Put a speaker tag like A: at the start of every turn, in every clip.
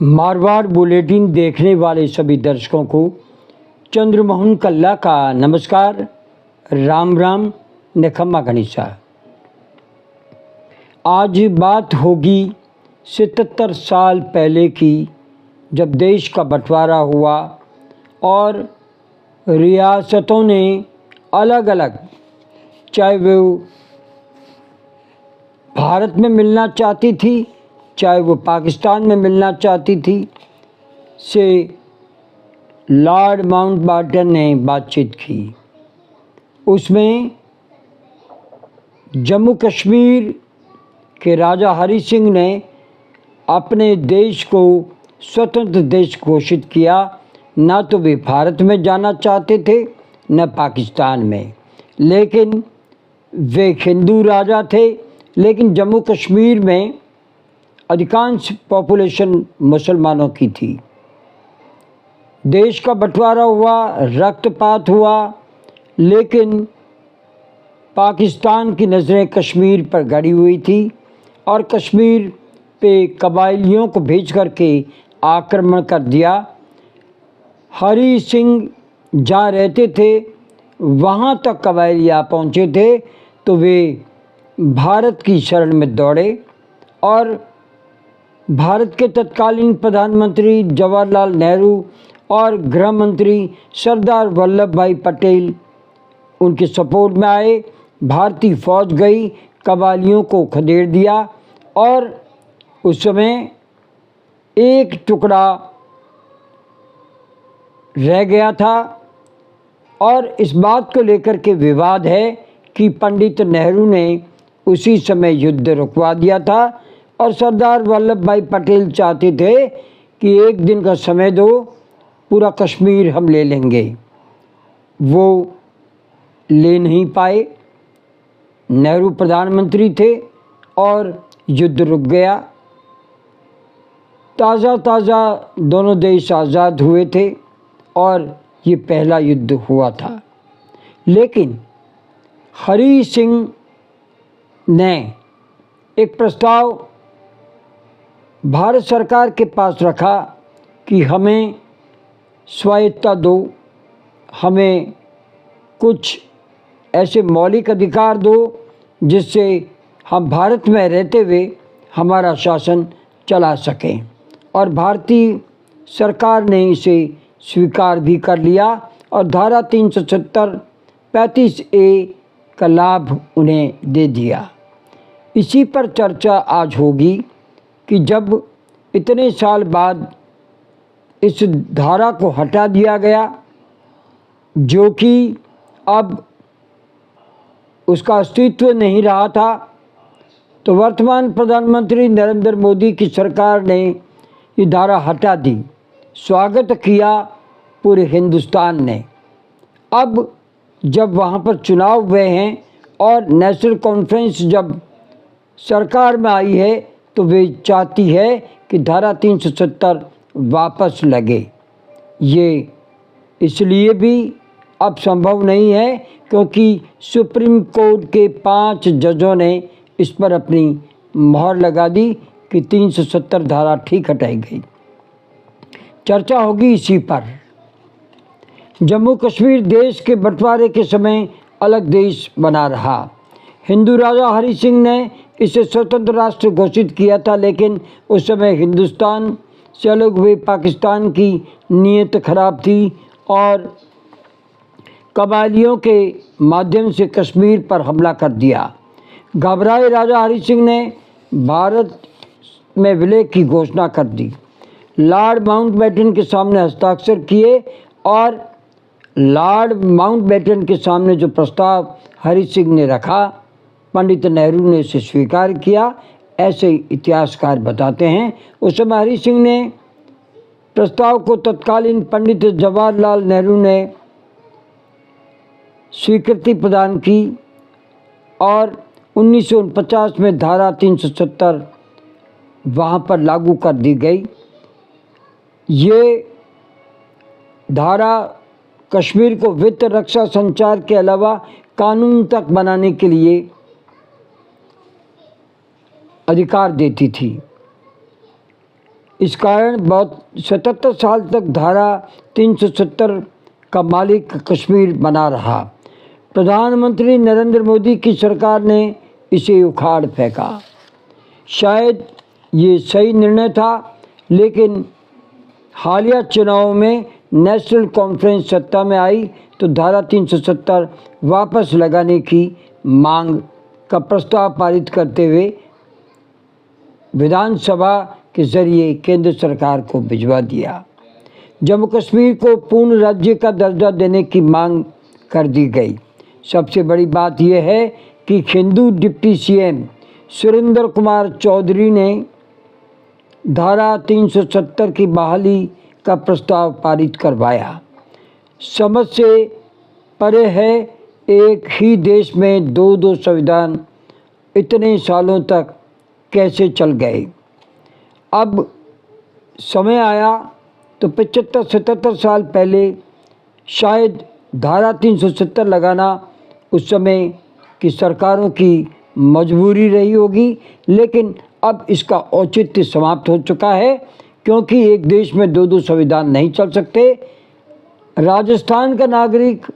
A: Marwar bulletin देखने वाले सभी दर्शकों को चंद्रमोहन कल्ला का नमस्कार। राम राम, निखम्मा गणिसा। आज बात होगी 77 साल पहले की, जब देश का बंटवारा हुआ और रियासतों ने अलग अलग, चाहे वो भारत में मिलना चाहती थी चाहे वो पाकिस्तान में मिलना चाहती थी, से लॉर्ड माउंटबेटन ने बातचीत की। उसमें जम्मू कश्मीर के राजा हरि सिंह ने अपने देश को स्वतंत्र देश घोषित किया। ना तो वे भारत में जाना चाहते थे न पाकिस्तान में, लेकिन वे हिंदू राजा थे। लेकिन जम्मू कश्मीर में अधिकांश पॉपुलेशन मुसलमानों की थी। देश का बंटवारा हुआ, रक्तपात हुआ, लेकिन पाकिस्तान की नज़रें कश्मीर पर गड़ी हुई थी और कश्मीर पे कबायलियों को भेज करके आक्रमण कर दिया। हरि सिंह जहाँ रहते थे वहाँ तक कबायलियाँ पहुँचे थे, तो वे भारत की शरण में दौड़े और भारत के तत्कालीन प्रधानमंत्री जवाहरलाल नेहरू और गृह मंत्री सरदार वल्लभ भाई पटेल उनके सपोर्ट में आए। भारतीय फौज गई, कबायलियों को खदेड़ दिया और उस समय एक टुकड़ा रह गया था। और इस बात को लेकर के विवाद है कि पंडित नेहरू ने उसी समय युद्ध रुकवा दिया था और सरदार वल्लभ भाई पटेल चाहते थे कि एक दिन का समय दो, पूरा कश्मीर हम ले लेंगे। वो ले नहीं पाए। नेहरू प्रधानमंत्री थे और युद्ध रुक गया। ताज़ा दोनों देश आज़ाद हुए थे और ये पहला युद्ध हुआ था। लेकिन हरि सिंह ने एक प्रस्ताव भारत सरकार के पास रखा कि हमें स्वायत्तता दो, हमें कुछ ऐसे मौलिक अधिकार दो जिससे हम भारत में रहते हुए हमारा शासन चला सकें। और भारतीय सरकार ने इसे स्वीकार भी कर लिया और धारा 370 35A का लाभ उन्हें दे दिया। इसी पर चर्चा आज होगी कि जब इतने साल बाद इस धारा को हटा दिया गया, जो कि अब उसका अस्तित्व नहीं रहा था, तो वर्तमान प्रधानमंत्री नरेंद्र मोदी की सरकार ने ये धारा हटा दी। स्वागत किया पूरे हिंदुस्तान ने। अब जब वहाँ पर चुनाव हुए हैं और नेशनल कॉन्फ्रेंस जब सरकार में आई है, तो वे चाहती है कि धारा 370 वापस लगे। ये इसलिए भी अब संभव नहीं है क्योंकि सुप्रीम कोर्ट के 5 जजों ने इस पर अपनी मोहर लगा दी कि 370 धारा ठीक हटाई गई। चर्चा होगी इसी पर। जम्मू कश्मीर देश के बंटवारे के समय अलग देश बना रहा। हिंदू राजा हरि सिंह ने इसे स्वतंत्र राष्ट्र घोषित किया था, लेकिन उस समय हिंदुस्तान से अलग हुए पाकिस्तान की नीयत खराब थी और कबायलियों के माध्यम से कश्मीर पर हमला कर दिया। घबराए राजा हरि सिंह ने भारत में विलय की घोषणा कर दी। लॉर्ड माउंटबेटन के सामने हस्ताक्षर किए और लॉर्ड माउंटबेटन के सामने जो प्रस्ताव हरि सिंह ने रखा, पंडित नेहरू ने इसे स्वीकार किया, ऐसे इतिहासकार बताते हैं। उस समय हरि सिंह ने प्रस्ताव को तत्कालीन पंडित जवाहरलाल नेहरू ने स्वीकृति प्रदान की और 1949 में धारा 370 वहाँ पर लागू कर दी गई। ये धारा कश्मीर को वित्त, रक्षा, संचार के अलावा कानून तक बनाने के लिए अधिकार देती थी। इस कारण बहुत 77 साल तक धारा 370 का मालिक कश्मीर बना रहा। प्रधानमंत्री नरेंद्र मोदी की सरकार ने इसे उखाड़ फेंका। शायद ये सही निर्णय था, लेकिन हालिया चुनाव में नेशनल कॉन्फ्रेंस सत्ता में आई तो धारा 370 वापस लगाने की मांग का प्रस्ताव पारित करते हुए विधानसभा के जरिए केंद्र सरकार को भिजवा दिया। जम्मू कश्मीर को पूर्ण राज्य का दर्जा देने की मांग कर दी गई। सबसे बड़ी बात यह है कि हिंदू डिप्टी सीएम सुरेंद्र कुमार चौधरी ने धारा 370 की बहाली का प्रस्ताव पारित करवाया। समझ से परे है, एक ही देश में दो दो संविधान इतने सालों तक कैसे चल गए। अब समय आया तो 75-77 साल पहले शायद धारा 370 लगाना उस समय की सरकारों की मजबूरी रही होगी, लेकिन अब इसका औचित्य समाप्त हो चुका है, क्योंकि एक देश में दो दो संविधान नहीं चल सकते। राजस्थान का नागरिक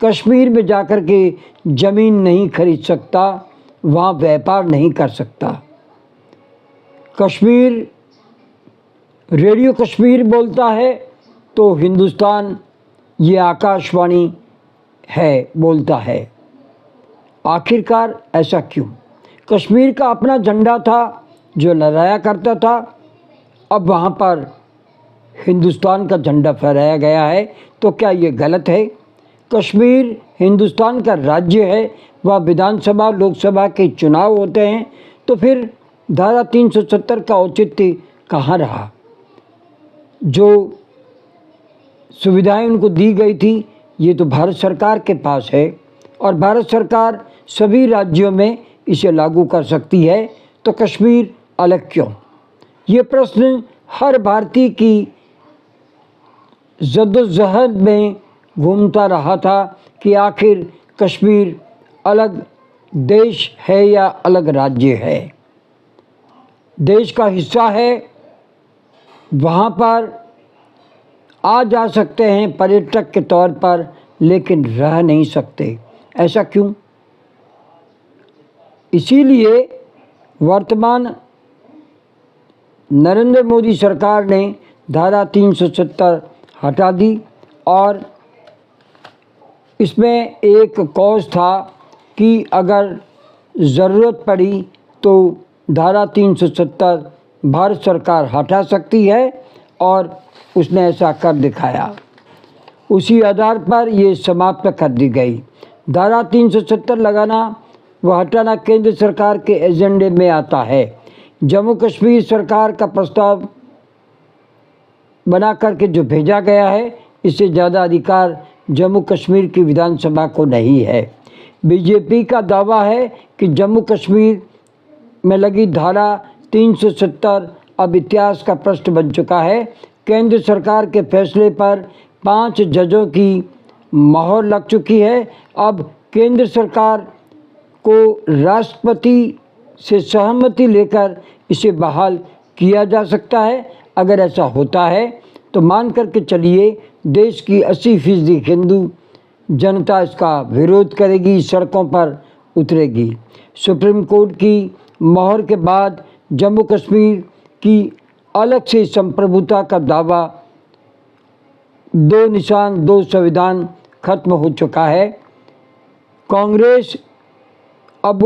A: कश्मीर में जाकर के ज़मीन नहीं खरीद सकता, वहाँ व्यापार नहीं कर सकता। कश्मीर रेडियो कश्मीर बोलता है तो हिंदुस्तान ये आकाशवाणी है बोलता है। आखिरकार ऐसा क्यों? कश्मीर का अपना झंडा था जो लहराया करता था, अब वहाँ पर हिंदुस्तान का झंडा फहराया गया है, तो क्या ये गलत है? कश्मीर हिंदुस्तान का राज्य है, वह विधानसभा लोकसभा के चुनाव होते हैं, तो फिर धारा 370 का औचित्य कहाँ रहा? जो सुविधाएं उनको दी गई थी ये तो भारत सरकार के पास है, और भारत सरकार सभी राज्यों में इसे लागू कर सकती है, तो कश्मीर अलग क्यों? ये प्रश्न हर भारतीय की जद्दोजहद में घूमता रहा था कि आखिर कश्मीर अलग देश है या अलग राज्य है। देश का हिस्सा है, वहाँ पर आ जा सकते हैं पर्यटक के तौर पर, लेकिन रह नहीं सकते। ऐसा क्यों? इसीलिए वर्तमान नरेंद्र मोदी सरकार ने धारा 370 हटा दी, और इसमें एक कॉज था कि अगर ज़रूरत पड़ी तो धारा 370 भारत सरकार हटा सकती है, और उसने ऐसा कर दिखाया। उसी आधार पर ये समाप्त कर दी गई। धारा 370 लगाना व हटाना केंद्र सरकार के एजेंडे में आता है। जम्मू कश्मीर सरकार का प्रस्ताव बना करके जो भेजा गया है, इससे ज़्यादा अधिकार जम्मू कश्मीर की विधानसभा को नहीं है। बीजेपी का दावा है कि जम्मू कश्मीर में लगी धारा 370 अब इतिहास का पृष्ठ बन चुका है। केंद्र सरकार के फैसले पर 5 जजों की मोहर लग चुकी है। अब केंद्र सरकार को राष्ट्रपति से सहमति लेकर इसे बहाल किया जा सकता है। अगर ऐसा होता है तो मान करके चलिए देश की 80% हिंदू जनता इसका विरोध करेगी, सड़कों पर उतरेगी। सुप्रीम कोर्ट की मोहर के बाद जम्मू कश्मीर की अलग से संप्रभुता का दावा, 2 निशान 2 संविधान खत्म हो चुका है। कांग्रेस अब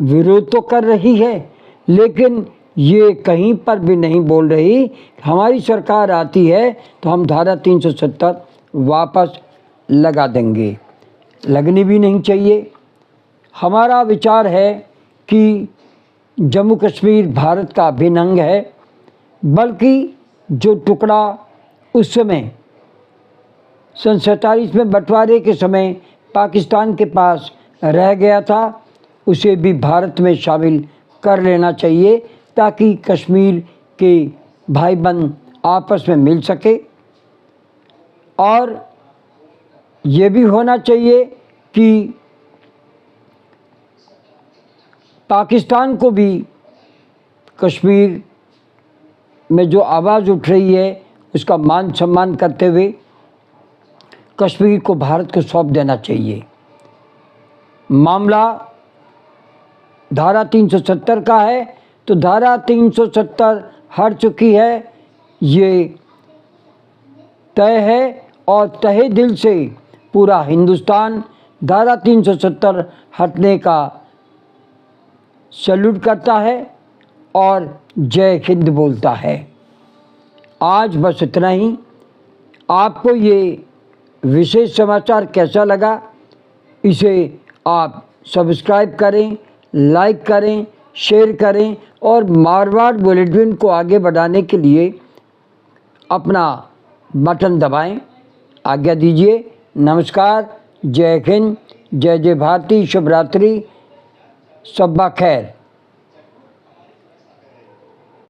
A: विरोध तो कर रही है, लेकिन ये कहीं पर भी नहीं बोल रही हमारी सरकार आती है तो हम धारा 370 वापस लगा देंगे। लगनी भी नहीं चाहिए। हमारा विचार है कि जम्मू कश्मीर भारत का अभिन्न अंग है, बल्कि जो टुकड़ा उस समय सन 47 में बंटवारे के समय पाकिस्तान के पास रह गया था, उसे भी भारत में शामिल कर लेना चाहिए, ताकि कश्मीर के भाई बहन आपस में मिल सके। और ये भी होना चाहिए कि पाकिस्तान को भी कश्मीर में जो आवाज़ उठ रही है उसका मान सम्मान करते हुए कश्मीर को भारत को सौंप देना चाहिए। मामला धारा 370 का है तो धारा 370 हट चुकी है, ये तय है और तहे दिल से पूरा हिंदुस्तान धारा 370 हटने का सैल्यूट करता है और जय हिंद बोलता है। आज बस इतना ही। आपको ये विशेष समाचार कैसा लगा, इसे आप सब्सक्राइब करें, लाइक करें, शेयर करें और मारवाड़ बुलेटिन को आगे बढ़ाने के लिए अपना बटन दबाएं। आज्ञा दीजिए। नमस्कार, जय हिंद, जय जय भारती, शुभ रात्रि, शब्बा खैर।